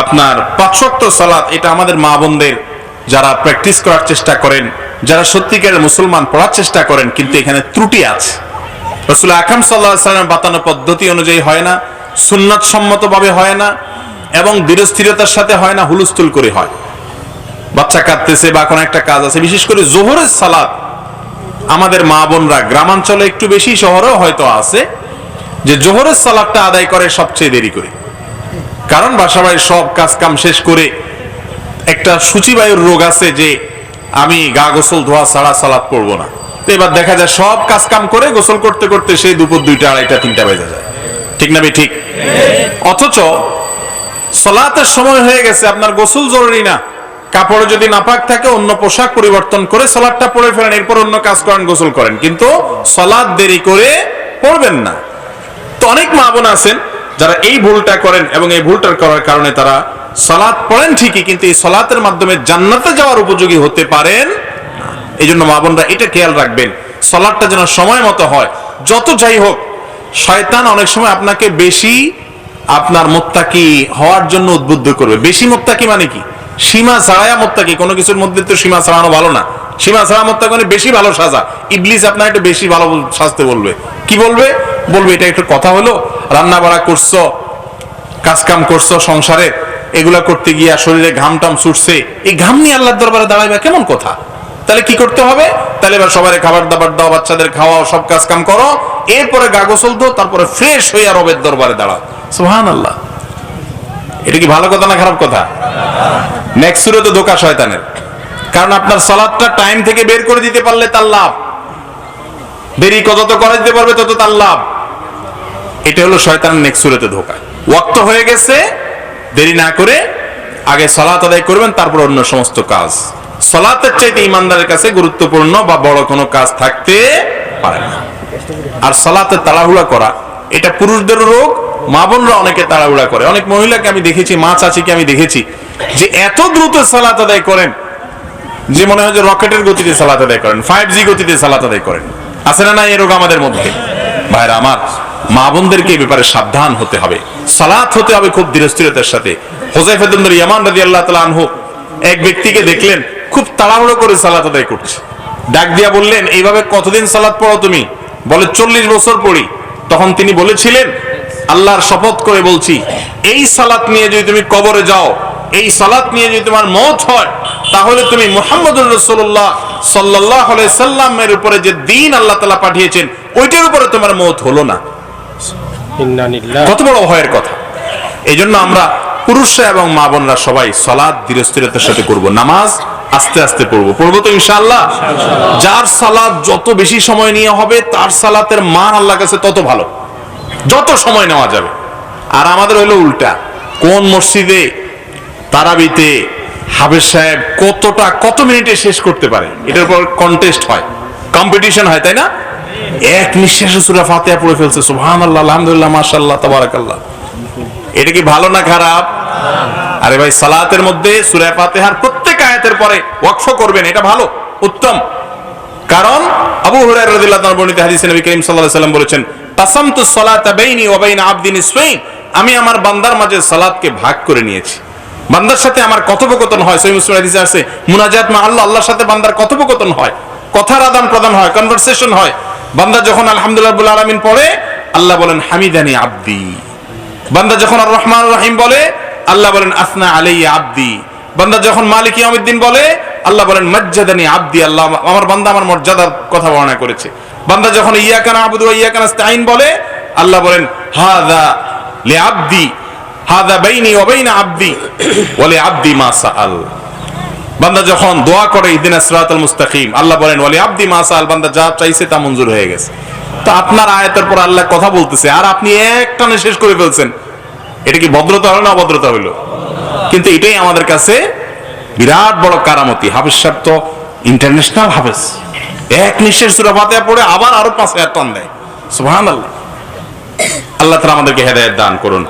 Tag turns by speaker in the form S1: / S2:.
S1: আপনার 5 ওয়াক্ত সালাত, এটা আমাদের মা বোনদের যারা প্র্যাকটিস করার চেষ্টা করেন, যারা সত্যিকারের মুসলমান পড়ার চেষ্টা করেন, কিন্তু এখানে ত্রুটি আছে। রাসূল আকরাম সাল্লাল্লাহু আলাইহি ওয়াসাল্লামের বাতানো পদ্ধতি অনুযায়ী হয় না, সুন্নাত সম্মতভাবে হয় না, এবং দৃঢ়স্থিরতার সাথে হয় না, হুলস্থুল করে হয়। বাচ্চা কাঁদতেছে বা কোনো একটা কাজ আছে, বিশেষ করে যোহরের সালাত আমাদের মা বোনরা গ্রামাঞ্চলে একটু বেশি, শহরেও হয়তো আছে, যে যোহরের সালাতটা আদায় করে সবচেয়ে দেরি করে। কারণ বাসা বাড়ির সব কাজ কাম শেষ করে একটা সূচিবায়ুর রোগ আছে যে আমি গা গোসল ধোয়া ছাড়া সালাত পড়বো না। তো এবার দেখা যায় সব কাজ কাম করে গোসল করতে করতে সেই দুপুর 2টা, 2:30, 3টা বেজে যায়। ঠিক না? ঠিক। অথচ সালাতের সময় হয়ে গেছে, আপনার গোসল জরুরি না, কাপড়ে যদি নাপাক থাকে অন্য পোশাক পরিবর্তন করে সালাতটা পড়ে ফেলেন, এরপর অন্য কাজ করেন, গোসল করেন, কিন্তু সালাত দেরি করে পড়বেন না। তো অনেক মা বোন আছেন যারা এই ভুলটা করেন, এবং এই ভুলটার করার কারণে তারা সালাত পড়েন ঠিকই, কিন্তু এই সালাতের মাধ্যমে জান্নাতে যাওয়ার উপযোগী হতে পারেন। এই জন্য মা বোনরা এটা খেয়াল রাখবেন, সালাতটা যেন সময় মতো হয়। যত যাই হোক, শয়তান অনেক সময় আপনাকে বেশি আপনার মুত্তাকি হওয়ার জন্য উদ্বুদ্ধ করবে। বেশি মুত্তাকি মানে কি? সীমা ছাড়ায়া মুত্তাকি। কোনো কিছুর মধ্যে তো সীমা ছাড়ানো ভালো না। সীমা ছাড়া মুত্তাকি মানে বেশি ভালো সাজা। ইবলিস আপনার একটু বেশি ভালো সাজতে বলবে। কি বলবে? বলবে এটা একটু কথা হলো, রান্না বাড়া করছো, কাজ কাম করছো সংসারে, এগুলা করতে গিয়া শরীরে ঘাম টাম ছুটছে, এই ঘাম নিয়ে আল্লাহর দরবারে দাঁড়াইবা কেমন কথা? তাহলে কি করতে হবে? তাহলে এবার সবাই খাবার দাবার দাও, বাচ্চাদের খাওয়াও, সব কাজ কাম করো, এরপরে গা গোসল দাও, তারপরে ফ্রেশ হইয়া রবের দরবারে দাঁড়াও। সুবহানাল্লাহ। এটা কি ভালো কথা না খারাপ কথা? নেক্সট সূরাতে ধোঁকা শয়তানের। কারণ আপনার সালাতটা টাইম থেকে বের করে দিতে পারলে তার লাভ, দেরি যত করে দিতে পারবে তত তার লাভ। এটা হলো শয়তানের নেক্সট সূরাতে ধোঁকা। ওয়াক্ত হয়ে গেছে, দেরি না করে আগে সালাত আদায় করবেন, তারপর অন্য সমস্ত কাজ। সালাতের চাইতে ইমানদারের কাছে গুরুত্বপূর্ণ বা বড় কোনো কাজ থাকতে পারে না। আর সালাতে তাড়াহুড়া করা, এটা পুরুষদের রোগ, মা বোনরা অনেকে তাড়াহুড়া করে। অনেক মহিলাকে আমি দেখেছি, মা চাচিকে আমি দেখেছি, যে এত দ্রুত সালাত আদায় করেন যে মনে হয় যে রকেটের গতিতে সালাত আদায় করেন, 5G গতিতে সালাত আদায় করেন। আছে না এই রোগ আমাদের মধ্যে? ভাইরা আমার, মা বোনদেরকে এই ব্যাপারে সাবধান হতে হবে। সালাত হতে হবে খুব দৃঢ়স্থিরতার সাথে। হুযায়ফা ইবনে ইয়ামান রাদিয়াল্লাহু তাআলা আনহু এক ব্যক্তিকে দেখলেন খুব তাড়াহুড়ো করে সালাত আদায় করছে। ডাক দিয়া বললেন, এইভাবে কতদিন সালাত পড়ো তুমি? বলে 40 বছর পড়ি। তখন তিনি বলেছিলেন, আল্লাহর শপথ করে বলছি, এই সালাত নিয়ে যদি তুমি কবরে যাও, এই সালাত নিয়ে যদি তোমার মওত হয়, তাহলে তুমি মুহাম্মদুর রাসূলুল্লাহ সাল্লাল্লাহু আলাইহি সাল্লামের উপরে যে দ্বীন আল্লাহ তাআলা পাঠিয়েছেন, ওইটার উপরে তোমার মওত হলো না। কত বড় ভয়ের কথা! এই জন্য আমরা পুরুষরা এবং মা বোনরা সবাই সালাত দৃঢ়স্থিরতার সাথে করব, নামাজ আস্তে আস্তে পড়বো তো ইনশাআল্লাহ। যার সালাত যত বেশি সময় নিয়ে হবে, তার সালাতের মান আল্লাহর কাছে তত ভালো, যত সময় নেওয়া যাবে। আর আমাদের হলো উল্টা। কোন মসজিদে তারাবিতে হাফেজ সাহেব কত মিনিটে শেষ করতে পারে, এটার উপর কন্টেস্ট হয়, কম্পিটিশন হয়, তাই না? এক নিঃশ্বাসে সূরা ফাতিহা পড়ে ফেলছে, সুবহানাল্লাহ, আলহামদুলিল্লাহ, মাশাআল্লাহ, তাবারাকাল্লাহ। এটা কি ভালো না খারাপ? আরে ভাই, সালাতের মধ্যে সূরা ফাতিহার প্রত্যেক আয়াতের পরে ওয়াকফ করবেন, এটা ভালো, উত্তম। কারণ আবু হুরায়রা রাদিয়াল্লাহু আনহু বর্ণিত হাদিসে নবী করিম সাল্লাল্লাহু আলাইহি ওয়াসাল্লাম বলেছেন, তাসামতু সালাতা বাইনি ওয়া বাইনা আবদি নিসফাইন, আমি আমার বান্দার মাঝে সালাতকে ভাগ করে নিয়েছি। বান্দার সাথে আমার কথোপকথন হয়, সহিহ মুসলিম হাদিসে আছে, মুনাজাত মা আল্লাহ, আল্লাহর সাথে বান্দার কথোপকথন হয়, কথার আদান প্রদান হয়, কনভারসেশন হয়। বান্দা যখন আলহামদুলিল্লাহ রাব্বুল আলামিন পড়ে, আল্লাহ বলেন হামিদানি আবদি। বান্দা যখন আর রহমান রহিম বলে, আল্লাহ বলেন আসনা আলাইয়া আবদি। বান্দা যখন মালিক ইয়াউমিদ্দিন বলে, আল্লাহ বলেন মাজ্জাদানি আবদি, আল্লাহ আমার বান্দা আমার মর্যাদার কথা বর্ণনা করেছে। বান্দা যখন ইয়াকা না'বুদু ওয়া ইয়াকা নাস্তাঈন বলে, আল্লাহ বলেন হাযা লিআবদি, হাযা বাইনি ওয়া বাইনা আবদি ওয়া লিআবদি মা সাআল। বান্দা যখন দোয়া করে ইহদিনাস সিরাতাল মুস্তাকিম, আল্লাহ বলেন ওয়া লিআবদি মা সাআল, বান্দা যা চাইছে তা মঞ্জুর হয়ে গেছে। তো আপনার আয়াতের পর আল্লাহ কথা বলতেছে, আর আপনি এক টানে শেষ করে ফেলছেন। এটা কি ভদ্রতা হলো না অভদ্রতা হলো? কিন্তু এটাই আমাদের কাছে বিরাট বড় কারামতি। হাফেজ সাহেব তো ইন্টারন্যাশনাল হাফেজ, এক নিঃশ্বাস সূরা ফাতিহা পড়ে আবার আরো 5 আয়াত টান দেয়। সুবহানাল্লাহ। আল্লাহ তাআলা আমাদেরকে হেদায়েত দান করুন।